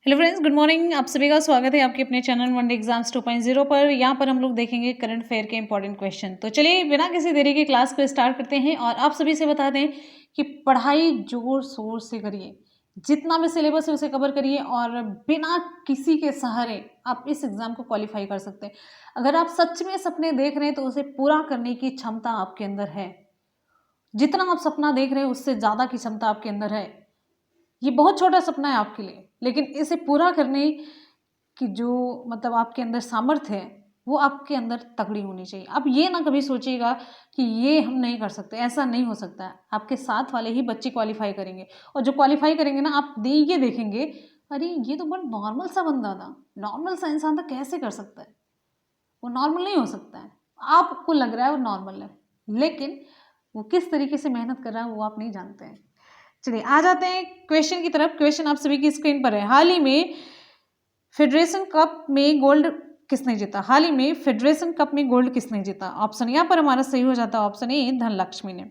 Hello friends, good morning. आप सभी का स्वागत है आपके अपने चैनल वनडे एग्जाम्स 2.0 पर। यहाँ पर हम लोग देखेंगे करंट अफेयर के इंपॉर्टेंट क्वेश्चन। तो चलिए बिना किसी देरी के क्लास को स्टार्ट करते हैं और आप सभी से बता दें कि पढ़ाई जोर शोर से करिए, जितना भी सिलेबस है उसे कवर करिए और बिना किसी के सहारे आप इस एग्ज़ाम को क्वालिफाई कर सकते हैं। अगर आप सच में सपने देख रहे हैं तो उसे पूरा करने की क्षमता आपके अंदर है। जितना आप सपना देख रहे हैं उससे ज़्यादा की क्षमता आपके अंदर है। ये बहुत छोटा सपना है आपके लिए, लेकिन इसे पूरा करने की जो आपके अंदर सामर्थ्य है वो आपके अंदर तगड़ी होनी चाहिए। आप ये ना कभी सोचिएगा कि ये हम नहीं कर सकते, ऐसा नहीं हो सकता है। आपके साथ वाले ही बच्चे क्वालिफाई करेंगे और जो क्वालिफाई करेंगे ना, आप ये देखेंगे अरे ये तो बहुत नॉर्मल सा बंदा था, नॉर्मल सा इंसान था, कैसे कर सकता है। वो नॉर्मल नहीं हो सकता है। आपको लग रहा है वो नॉर्मल है, लेकिन वो किस तरीके से मेहनत कर रहा है वो आप नहीं जानते हैं। चलिए आ जाते हैं क्वेश्चन की तरफ। क्वेश्चन आप सभी की स्क्रीन पर है। हाल ही में फेडरेशन कप में गोल्ड किसने जीता? हाल ही में फेडरेशन कप में गोल्ड किसने जीता? ऑप्शन यहाँ पर हमारा सही हो जाता है ऑप्शन ए, धनलक्ष्मी ने।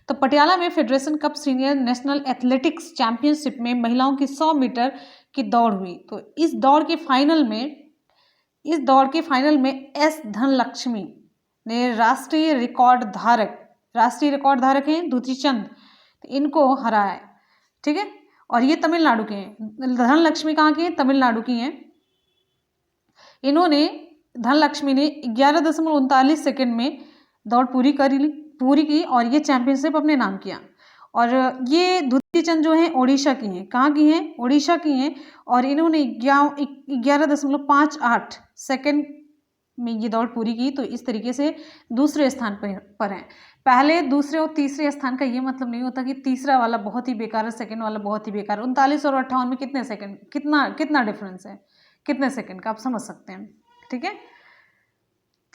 तो पटियाला में federation cup senior national athletics championship में महिलाओं की 100 मीटर की दौड़ हुई। तो इस दौड़ के फाइनल में एस धनलक्ष्मी ने राष्ट्रीय रिकॉर्ड धारक हैं दूती चंद, इनको हराया है। ठीक है, और ये तमिलनाडु के हैं। धनलक्ष्मी कहाँ की हैं? तमिलनाडु की हैं। धनलक्ष्मी ने 11.39 सेकंड में दौड़ पूरी की और ये चैंपियनशिप अपने नाम किया। और ये दूती चंद जो हैं ओडिशा की हैं। कहाँ की हैं? ओडिशा की हैं। और इन्होंने 11.58 सेकंड में ये दौड़ पूरी की। तो इस तरीके से दूसरे स्थान पर हैं। पहले, दूसरे और तीसरे स्थान का ये मतलब नहीं होता कि तीसरा वाला बहुत ही बेकार है, सेकंड वाला बहुत ही बेकार। 39 और 58 में कितने सेकंड, कितना डिफरेंस है, कितने सेकंड का, आप समझ सकते हैं। ठीक है,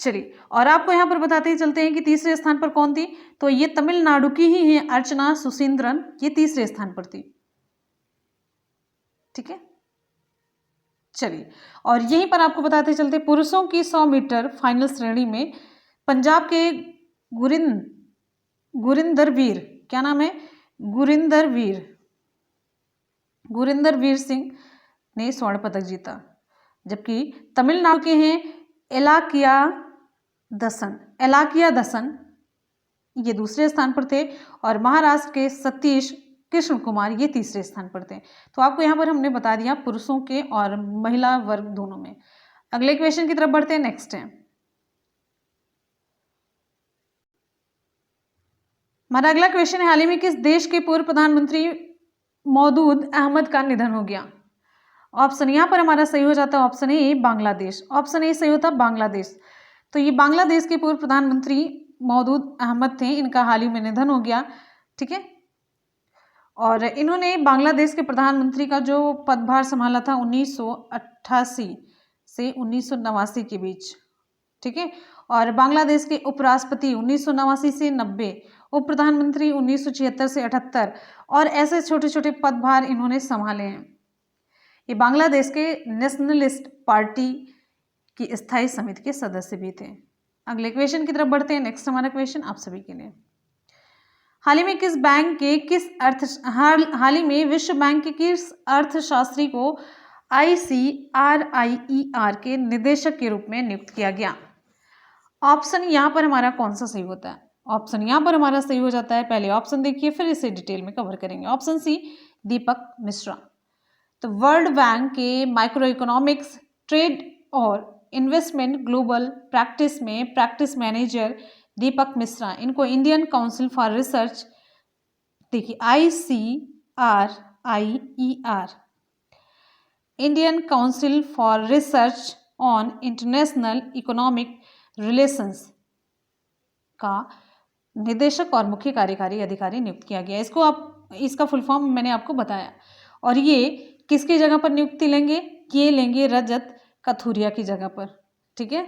चलिए और आपको यहाँ पर बताते ही चलते हैं कि तीसरे स्थान पर कौन थी। तो ये तमिलनाडु की ही है, अर्चना सुसींद्रन, ये तीसरे स्थान पर थी। ठीक है, चलिए और यहीं पर आपको बताते चलते पुरुषों की 100 मीटर फाइनल श्रेणी में पंजाब के गुरिंदर वीर, क्या नाम है? गुरिंदर वीर सिंह ने स्वर्ण पदक जीता। जबकि तमिलनाडु के हैं एलाकिया दसन, ये दूसरे स्थान पर थे। और महाराष्ट्र के सतीश कृष्ण कुमार, ये तीसरे स्थान पर थे। तो आपको यहाँ पर हमने बता दिया पुरुषों के और महिला वर्ग दोनों में। अगले क्वेश्चन की तरफ बढ़ते हैं। नेक्स्ट है हमारा अगला क्वेश्चन है, हाल ही में किस देश के पूर्व प्रधानमंत्री मौदूद अहमद का निधन हो गया? ऑप्शन यहाँ पर हमारा सही हो जाता है option A, Bangladesh. Option A सही होता बांग्लादेश। तो ये बांग्लादेश के पूर्व प्रधानमंत्री मौदूद अहमद थे, इनका हाल ही में निधन हो गया। ठीक है, और इन्होंने बांग्लादेश के प्रधानमंत्री का जो पदभार संभाला था 1988 से 1989 के बीच। ठीक है, और बांग्लादेश के उपराष्ट्रपति 1989 से 90, उप प्रधानमंत्री 1976 से 78, और ऐसे छोटे छोटे पदभार इन्होंने संभाले हैं। ये बांग्लादेश के नेशनलिस्ट पार्टी की स्थायी समिति के सदस्य भी थे। अगले क्वेश्चन की तरफ बढ़ते हैं। नेक्स्ट हमारा क्वेश्चन आप सभी के लिए, हाल ही में विश्व बैंक के किस अर्थशास्त्री को ICRIER के निदेशक के रूप में नियुक्त किया गया? ऑप्शन यहाँ पर हमारा कौन सा सही होता है? ऑप्शन यहाँ पर हमारा सही हो जाता है, पहले ऑप्शन देखिए फिर इसे डिटेल में कवर करेंगे। ऑप्शन सी, दीपक मिश्रा। तो वर्ल्ड बैंक के माइक्रो इकोनॉमिक्स, ट्रेड और इन्वेस्टमेंट ग्लोबल प्रैक्टिस में प्रैक्टिस मैनेजर दीपक मिश्रा, इनको इंडियन काउंसिल फॉर रिसर्च, देखिए ICRIER, Indian council for research on international economic relations का निदेशक और मुख्य कार्यकारी अधिकारी नियुक्त किया गया। इसका फुल फॉर्म मैंने आपको बताया। और ये किसकी जगह पर नियुक्ति लेंगे? ये लेंगे रजत कथुरिया की जगह पर। ठीक है,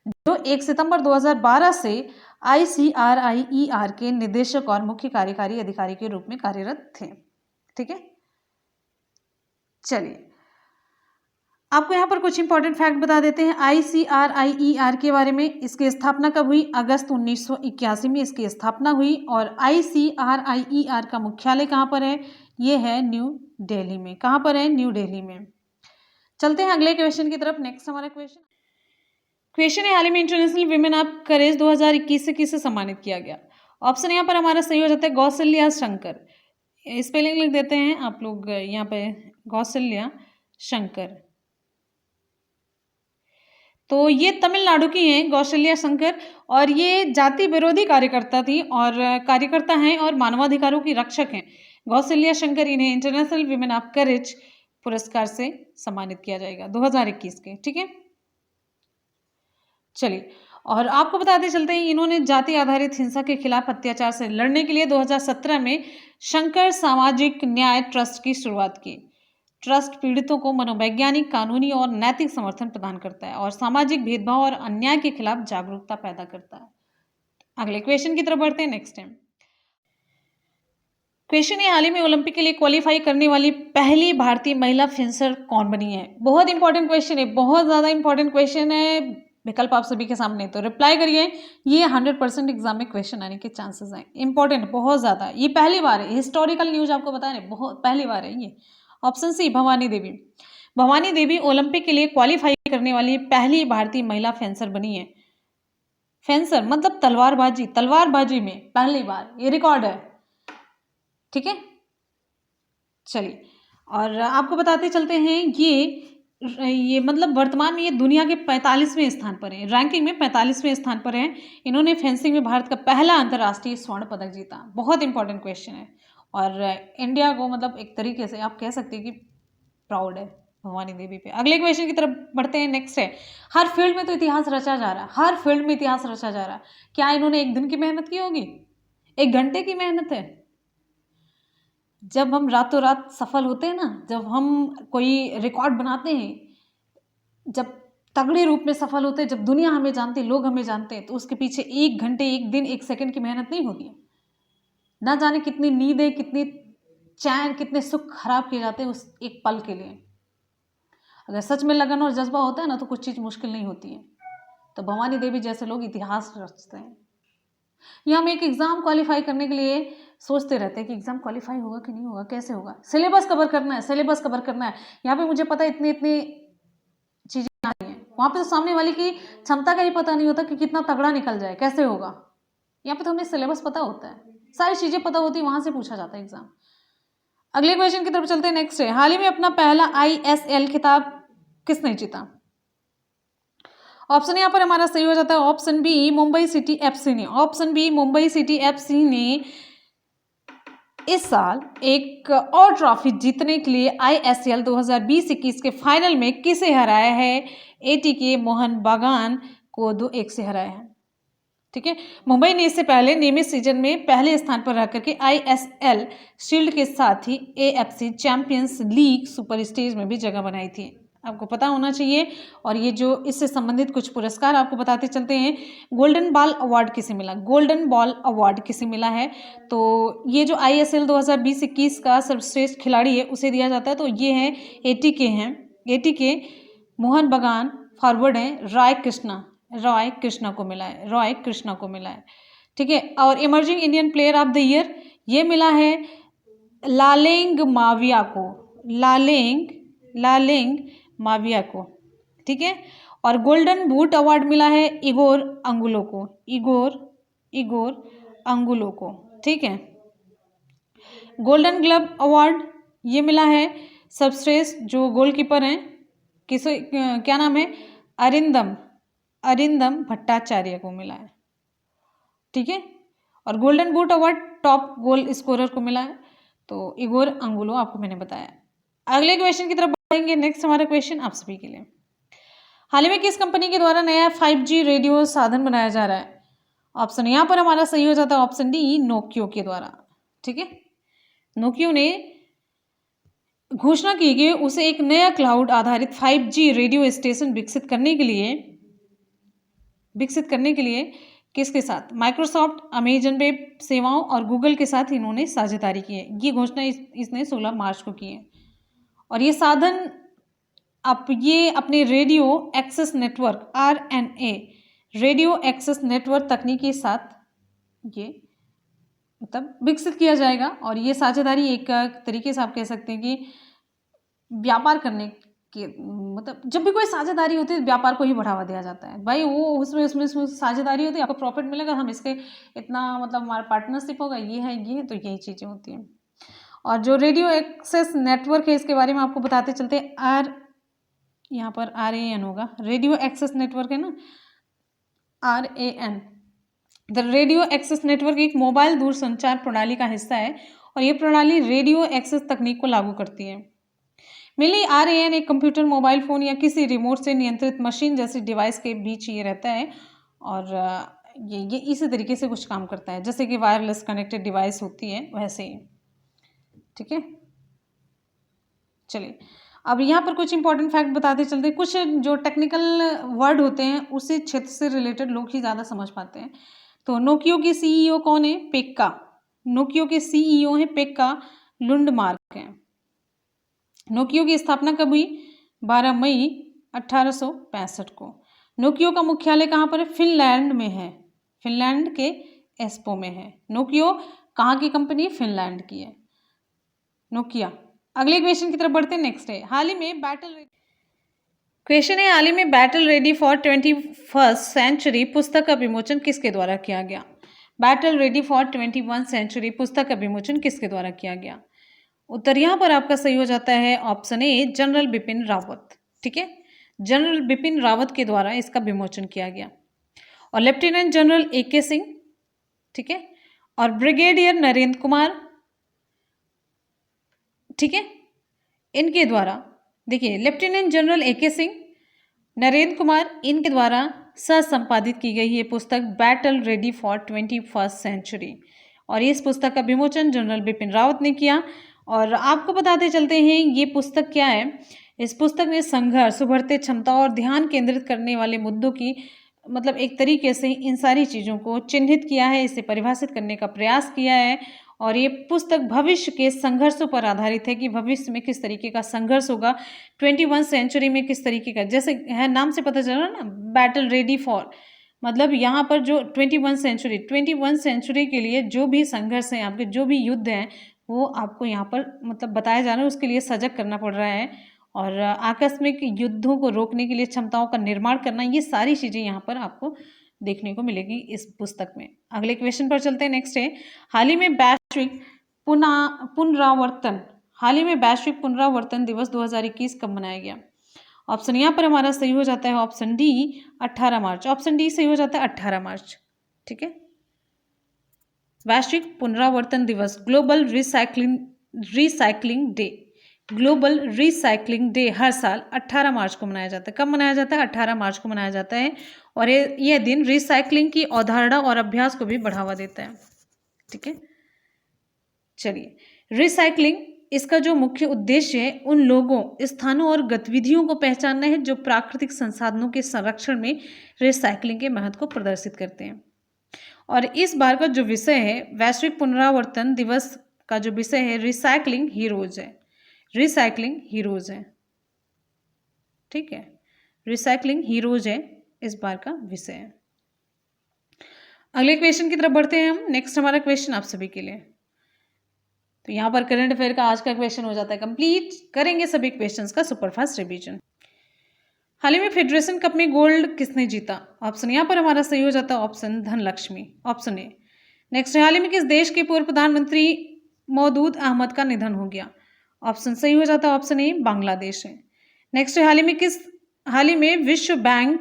जो 1 सितंबर 2012 से ICRIER के निदेशक और मुख्य कार्यकारी अधिकारी के रूप में कार्यरत थे। ठीक है, चलिए आपको यहाँ पर कुछ इंपॉर्टेंट फैक्ट बता देते हैं ICRIER के बारे में। इसकी स्थापना कब हुई? अगस्त 1981 में इसकी स्थापना हुई। और ICRIER का मुख्यालय कहाँ पर है? ये है न्यू दिल्ली में। कहाँ पर है? न्यू दिल्ली में। चलते हैं अगले क्वेश्चन की तरफ। नेक्स्ट हमारा क्वेश्चन है, हाल ही में इंटरनेशनल विमेन ऑफ करेज 2021 से किसे सम्मानित किया गया? ऑप्शन यहाँ पर हमारा सही हो जाता है कौशल्या शंकर। स्पेलिंग लिख देते हैं आप लोग यहाँ पे, कौशल्या शंकर। तो ये तमिलनाडु की हैं कौशल्या शंकर, और ये जाति विरोधी कार्यकर्ता थी और कार्यकर्ता हैं और मानवाधिकारों की रक्षक हैं। कौशल्या शंकर, इन्हें इंटरनेशनल विमेन ऑफ करेज पुरस्कार से सम्मानित किया जाएगा 2021 के। ठीक है, चलिए, और आपको बताते चलते हैं, इन्होंने जाति आधारित हिंसा के खिलाफ अत्याचार से लड़ने के लिए 2017 में शंकर सामाजिक न्याय ट्रस्ट की शुरुआत की। ट्रस्ट पीड़ितों को मनोवैज्ञानिक, कानूनी और नैतिक समर्थन प्रदान करता है और सामाजिक भेदभाव और अन्याय के खिलाफ जागरूकता पैदा करता है। अगले क्वेश्चन की तरफ बढ़ते हैं। नेक्स्ट टाइम क्वेश्चन है, हाल ही में ओलंपिक के लिए क्वालिफाई करने वाली पहली भारतीय महिला फेंसर कौन बनी है? बहुत इंपॉर्टेंट क्वेश्चन है, बहुत ज्यादा इंपॉर्टेंट क्वेश्चन है। विकल्प आप सभी के सामने, तो रिप्लाई करिए। ये 100% एग्जाम में क्वेश्चन आने के चांसेस हैं। इंपॉर्टेंट बहुत ज्यादा, ये पहली बार है, हिस्टोरिकल न्यूज आपको बता रहे, बहुत पहली बार है ये। Option C, Bhavani Devi. Bhavani Devi Olympic के लिए क्वालिफाई करने वाली पहली भारतीय महिला फेंसर बनी है। फेंसर मतलब तलवारबाजी, तलवारबाजी में पहली बार, ये रिकॉर्ड है। ठीक है, चलिए, और आपको बताते चलते हैं, ये मतलब वर्तमान में ये दुनिया के 45वें स्थान पर है, रैंकिंग में 45वें स्थान पर है। इन्होंने फेंसिंग में भारत का पहला अंतर्राष्ट्रीय स्वर्ण पदक जीता। बहुत इंपॉर्टेंट क्वेश्चन है, और इंडिया को मतलब एक तरीके से आप कह सकते हैं कि प्राउड है भवानी देवी पे। अगले क्वेश्चन की तरफ बढ़ते हैं। नेक्स्ट है, हर फील्ड में तो इतिहास रचा जा रहा है, हर फील्ड में इतिहास रचा जा रहा है। क्या इन्होंने एक दिन की मेहनत की होगी? 1 घंटे की मेहनत है। जब हम रातों रात सफल होते हैं ना, जब हम कोई रिकॉर्ड बनाते हैं, जब तगड़े रूप में सफल होते हैं, जब दुनिया हमें जानती है, लोग हमें जानते हैं, तो उसके पीछे 1 घंटे, 1 दिन, 1 सेकंड की मेहनत नहीं होती है। ना जाने कितनी नींदें, कितनी चैन, कितने सुख खराब किए जाते हैं उस एक पल के लिए। अगर सच में लगन और जज्बा होता है ना, तो कुछ चीज़ मुश्किल नहीं होती है। तो भवानी देवी जैसे लोग इतिहास रचते हैं। या हम एक एग्ज़ाम क्वालिफाई करने के लिए सोचते रहते हैं कि एग्ज़ाम क्वालिफाई होगा कि नहीं होगा, कैसे होगा, सिलेबस कवर करना है, सिलेबस कवर करना है। यहाँ पे मुझे पता है इतनी इतनी चीज़ें आ रही हैं, वहाँ पे तो सामने वाले की क्षमता का ही पता नहीं होता कि कितना तगड़ा निकल जाए, कैसे होगा। यहाँ पे तो हमें सिलेबस पता होता है, सारी चीज़ें पता होती है, वहाँ से पूछा जाता है एग्ज़ाम। अगले क्वेश्चन की तरफ चलते हैं। नेक्स्ट है, हाल ही में अपना पहला ISL खिताब किसने जीता? ऑप्शन यहाँ पर हमारा सही हो जाता है option B, Mumbai city FC ने। Option B, Mumbai city FC ने इस साल एक और ट्रॉफी जीतने के लिए ISL 2020-21 के फाइनल में किसे हराया है? ATK मोहन बागान को 2-1 से हराया है। ठीक है, मुंबई ने इससे पहले नियमित सीजन में पहले स्थान पर रह करके ISL शील्ड के साथ ही AFC champions league super stage में भी जगह बनाई थी। आपको पता होना चाहिए। और ये जो इससे संबंधित कुछ पुरस्कार आपको बताते चलते हैं। गोल्डन बॉल अवार्ड किसे मिला? गोल्डन बॉल अवार्ड किसे मिला है? तो ये जो ISL 2020-21 का सर्वश्रेष्ठ खिलाड़ी है उसे दिया जाता है। तो ये है ATK हैं, ATK मोहन बागान फॉरवर्ड हैं, रॉय कृष्णा को मिला है, रॉय कृष्णा को मिला है। ठीक है, और emerging Indian player of the year ये मिला है लालेंग माविया को, लालेंग माविया को। ठीक है, और गोल्डन बूट अवार्ड मिला है इगोर अंगुलो को, इगोर अंगुलो को। ठीक है, गोल्डन ग्लव अवार्ड ये मिला है सर्वश्रेष्ठ जो गोलकीपर हैं, किसे क्या नाम है, अरिंदम भट्टाचार्य को मिला है। ठीक है, और golden boot award top goal scorer को मिला है, तो इगोर अंगुलो आपको मैंने बताया। अगले क्वेश्चन की तरफ बढ़ेंगे। नेक्स्ट हमारा क्वेश्चन आप सभी के लिए, हाल ही में किस कंपनी के द्वारा नया 5G रेडियो साधन बनाया जा रहा है? ऑप्शन यहाँ पर हमारा सही हो जाता है ऑप्शन डी, नोकियो के द्वारा। ठीक है, नोकियो ने घोषणा की कि उसे एक नया क्लाउड आधारित 5G रेडियो स्टेशन विकसित करने के लिए किसके साथ? माइक्रोसॉफ्ट, अमेजन वेब सेवाओं और गूगल के साथ इन्होंने साझेदारी की है। ये घोषणा इसने 16 मार्च को की है। और ये साधन ये अपने radio access network RNA radio access network तकनीक के साथ ये मतलब विकसित किया जाएगा। और ये साझेदारी एक तरीके से आप कह सकते हैं कि व्यापार करने के मतलब जब भी कोई साझेदारी होती है व्यापार को ही बढ़ावा दिया जाता है भाई। वो उसमें साझेदारी होती है, आपको प्रॉफिट मिलेगा, हम इसके इतना मतलब हमारा पार्टनरशिप होगा, ये है तो यही चीज़ें होती हैं। और जो रेडियो एक्सेस नेटवर्क है इसके बारे में आपको बताते चलते हैं। यहाँ पर RAN होगा, रेडियो एक्सेस नेटवर्क है ना, RAN। The radio access network एक मोबाइल दूरसंचार प्रणाली का हिस्सा है और ये प्रणाली रेडियो एक्सेस तकनीक को लागू करती है। मेनली RAN एक कंप्यूटर, मोबाइल फ़ोन या किसी रिमोट से नियंत्रित मशीन जैसी डिवाइस के बीच ये रहता है और ये इसी तरीके से कुछ काम करता है जैसे कि वायरलेस कनेक्टेड डिवाइस होती है वैसे ही। ठीक है, चलिए अब यहाँ पर कुछ इंपॉर्टेंट फैक्ट बताते चलते। कुछ जो टेक्निकल वर्ड होते हैं उसी क्षेत्र से रिलेटेड लोग ही ज़्यादा समझ पाते हैं। तो नोकियो के CEO कौन है? पेक्का। नोकियो के CEO हैं पेक्का लुंडमार्क हैं। नोकियो की स्थापना कब हुई? 12 मई 1865 को। नोकियो का मुख्यालय कहाँ पर है? फिनलैंड में है, फिनलैंड के एस्पो में है। नोकियो कहाँ की कंपनी है? फिनलैंड की है नोकिया। अगले क्वेश्चन की तरफ बढ़ते हैं। नेक्स्ट है हाल ही में battle ready for 21st century पुस्तक का विमोचन किसके द्वारा किया गया? बैटल रेडी फॉर 21 सेंचुरी पुस्तक का विमोचन किसके द्वारा किया गया? उत्तर यहाँ पर आपका सही हो जाता है option A, general Bipin Rawat. ठीक है, जनरल बिपिन रावत के द्वारा इसका विमोचन किया गया। और लेफ्टिनेंट जनरल AK सिंह, ठीक है, और ब्रिगेडियर नरेंद्र कुमार, ठीक है, इनके द्वारा, देखिए lieutenant general AK Singh, Narendra Kumar, इनके द्वारा संपादित की गई ये पुस्तक battle ready for 21st century. और इस पुस्तक का विमोचन जनरल बिपिन रावत ने किया। और आपको बताते चलते हैं ये पुस्तक क्या है। इस पुस्तक में संघर्ष, उभरते क्षमता और ध्यान केंद्रित करने वाले मुद्दों की मतलब एक तरीके से इन सारी चीज़ों को चिन्हित किया है, इसे परिभाषित करने का प्रयास किया है। और ये पुस्तक भविष्य के संघर्षों पर आधारित है कि भविष्य में किस तरीके का संघर्ष होगा, 21 सेंचुरी में किस तरीके का, जैसे है नाम से पता चल रहा है ना बैटल रेडी फॉर, मतलब यहाँ पर जो 21 सेंचुरी के लिए जो भी संघर्ष हैं आपके, जो भी युद्ध हैं वो आपको यहाँ पर मतलब बताया जा रहा है, उसके लिए सजग करना पड़ रहा है। और आकस्मिक युद्धों को रोकने के लिए क्षमताओं का निर्माण करना, ये सारी चीज़ें यहाँ पर आपको देखने को मिलेगी इस पुस्तक में। अगले क्वेश्चन पर चलते हैं। नेक्स्ट है हाल ही में वैश्विक पुनरावर्तन दिवस 2021 कब मनाया गया? ऑप्शन यहाँ पर हमारा सही हो जाता है ऑप्शन डी 18 मार्च। ऑप्शन डी सही हो जाता है 18 मार्च। ठीक है, वैश्विक पुनरावर्तन दिवस, global recycling day, global recycling day हर साल 18 मार्च को मनाया जाता है। कब मनाया जाता है? 18 मार्च को मनाया जाता है। और यह दिन रिसाइकलिंग की अवधारणा और अभ्यास को भी बढ़ावा देता है। ठीक है, चलिए रिसाइकलिंग, इसका जो मुख्य उद्देश्य है उन लोगों, स्थानों और गतिविधियों को पहचानना है जो प्राकृतिक संसाधनों के संरक्षण में रिसाइकलिंग के महत्व को प्रदर्शित करते हैं। और इस बार का जो विषय है वैश्विक पुनरावर्तन दिवस का जो विषय है रिसाइकलिंग हीरोज है, रिसाइकलिंग हीरोज है। ठीक है, रिसाइकलिंग हीरोज है इस बार का विषय है। अगले क्वेश्चन की तरफ बढ़ते हैं हम। नेक्स्ट हमारा क्वेश्चन आप सभी के लिए, तो यहाँ पर करंट अफेयर का आज का क्वेश्चन हो जाता है कंप्लीट। करेंगे सभी क्वेश्चंस का सुपरफास्ट रिवीजन। हाल ही में फेडरेशन कप में गोल्ड किसने जीता? ऑप्शन यहाँ पर हमारा सही हो जाता है option Dhanlakshmi, option A. Next, हाल ही में किस देश के पूर्व प्रधानमंत्री मौदूद अहमद का निधन हो गया? ऑप्शन सही हो जाता है ऑप्शन ए, बांग्लादेश है। नेक्स्ट, हाल ही में विश्व बैंक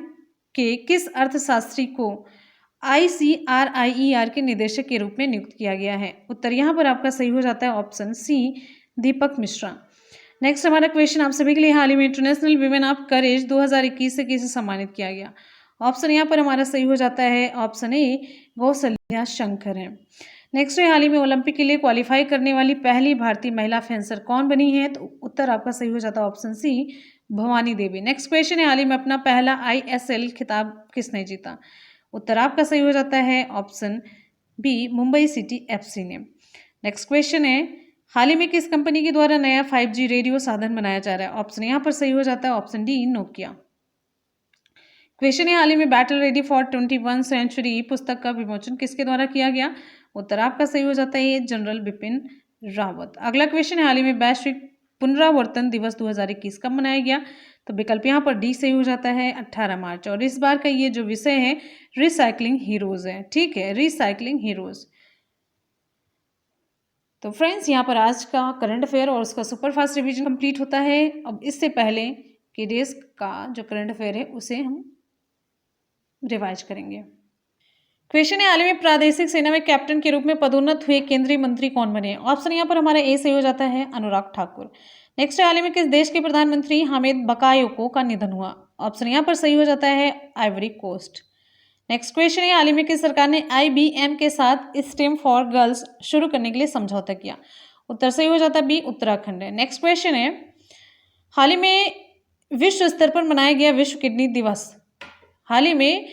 के किस अर्थशास्त्री को ICRIER के निदेशक के रूप में नियुक्त किया गया है? उत्तर यहाँ पर आपका सही हो जाता है ऑप्शन सी, दीपक मिश्रा। नेक्स्ट हमारा क्वेश्चन आप सभी के लिए, हाल ही में इंटरनेशनल वीमेन ऑफ करेज 2021 से किसे सम्मानित किया गया? ऑप्शन यहाँ पर हमारा सही हो जाता है ऑप्शन ए, कौशल्या शंकर है। नेक्स्ट है हाल ही में ओलंपिक के लिए क्वालिफाई करने वाली पहली भारतीय महिला फेंसर कौन बनी है? तो उत्तर आपका सही हो जाता है option C, Bhavani Devi. Next question है हाल ही में अपना पहला ISL खिताब किसने जीता? उत्तर आपका सही हो जाता है option B, Mumbai city FC ने। नेक्स्ट क्वेश्चन है हाल ही में किस कंपनी के द्वारा नया 5G रेडियो साधन बनाया जा रहा है? ऑप्शन यहाँ पर सही हो जाता है ऑप्शन डी, नोकिया। क्वेश्चन है हाल ही में बैटल रेडी फॉर 21 सेंचुरी पुस्तक का विमोचन किसके द्वारा किया गया? उत्तर आपका सही हो जाता है ये जनरल बिपिन रावत। अगला क्वेश्चन है, हाल ही में वैश्विक पुनरावर्तन दिवस 2021 कब मनाया गया? तो विकल्प यहाँ पर डी सही हो जाता है 18 मार्च। और इस बार का ये जो विषय है रिसाइकलिंग हीरोज है, ठीक है, रिसाइकलिंग हीरोज। तो फ्रेंड्स यहाँ पर आज का करंट अफेयर और उसका सुपरफास्ट रिवीजन कंप्लीट होता है। अब इससे पहले कि डेज का जो करंट अफेयर है उसे हम रिवाइज करेंगे। क्वेश्चन है, हाल ही में प्रादेशिक सेना में कैप्टन के रूप में पदोन्नत हुए केंद्रीय मंत्री कौन बने? ऑप्शन यहाँ पर हमारा ए सही हो जाता है अनुराग ठाकुर। नेक्स्ट है, हाल ही में किस देश के प्रधानमंत्री हामिद बकायोको का निधन हुआ? ऑप्शन यहाँ पर सही हो जाता है आइवरी कोस्ट। नेक्स्ट क्वेश्चन है, हाल ही में किस सरकार ने IBM के साथ स्टेम फॉर गर्ल्स शुरू करने के लिए समझौता किया? उत्तर सही हो जाता है बी उत्तराखंड है। नेक्स्ट क्वेश्चन है, हाल ही में विश्व स्तर पर मनाया गया विश्व किडनी दिवस, हाल ही में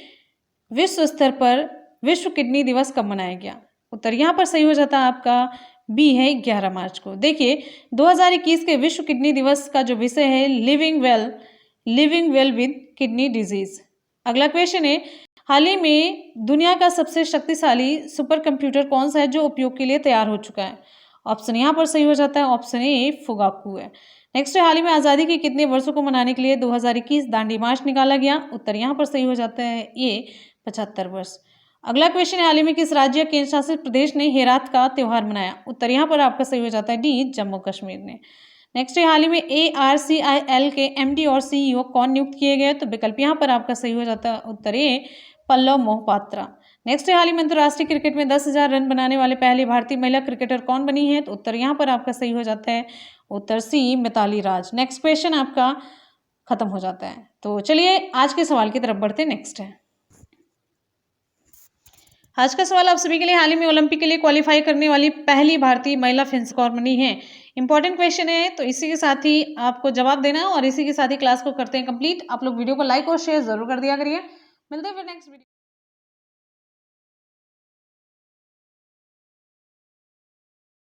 विश्व स्तर पर विश्व किडनी दिवस कब मनाया गया? उत्तर यहाँ पर सही हो जाता है आपका बी है 11 मार्च को। देखिए 2021 के विश्व किडनी दिवस का जो विषय है living well with kidney disease. अगला क्वेश्चन है, हाल ही में दुनिया का सबसे शक्तिशाली सुपर कंप्यूटर कौन सा है जो उपयोग के लिए तैयार हो चुका है? ऑप्शन यहाँ पर सही हो जाता है ऑप्शन ए फुगाकू है। नेक्स्ट है, हाल ही में आज़ादी के कितने वर्षों को मनाने के लिए 2021 दांडी मार्च निकाला गया? उत्तर यहाँ पर सही हो जाता है ये 75 वर्ष। अगला क्वेश्चन है, हाल ही में किस राज्य केंद्र शासित प्रदेश ने हेरात का त्यौहार मनाया? उत्तर यहाँ पर आपका सही हो जाता है डी जम्मू कश्मीर ने। नेक्स्ट है, हाल ही में ARCIL के MD और CEO कौन नियुक्त किए गए? तो विकल्प यहाँ पर आपका सही हो जाता है उत्तर ए पल्लव मोहपात्रा। नेक्स्ट है, हाल ही में अंतर्राष्ट्रीय क्रिकेट में 10,000 रन बनाने वाले पहली भारतीय महिला क्रिकेटर कौन बनी है? तो उत्तर यहाँ पर आपका सही हो जाता है उत्तर सी मिताली राज। नेक्स्ट क्वेश्चन आपका खत्म हो जाता है। तो चलिए आज के सवाल की तरफ बढ़ते। नेक्स्ट है, आज का सवाल आप सभी के लिए, हाल ही में ओलंपिक के लिए क्वालिफाई करने वाली पहली भारतीय महिला फिंस कौन बनी है? इंपॉर्टेंट क्वेश्चन है, तो इसी के साथ ही आपको जवाब देना है और इसी के साथ ही क्लास को करते हैं कंप्लीट। आप लोग वीडियो को लाइक और शेयर जरूर कर दिया करिए। मिलते हैं फिर नेक्स्ट वीडियो।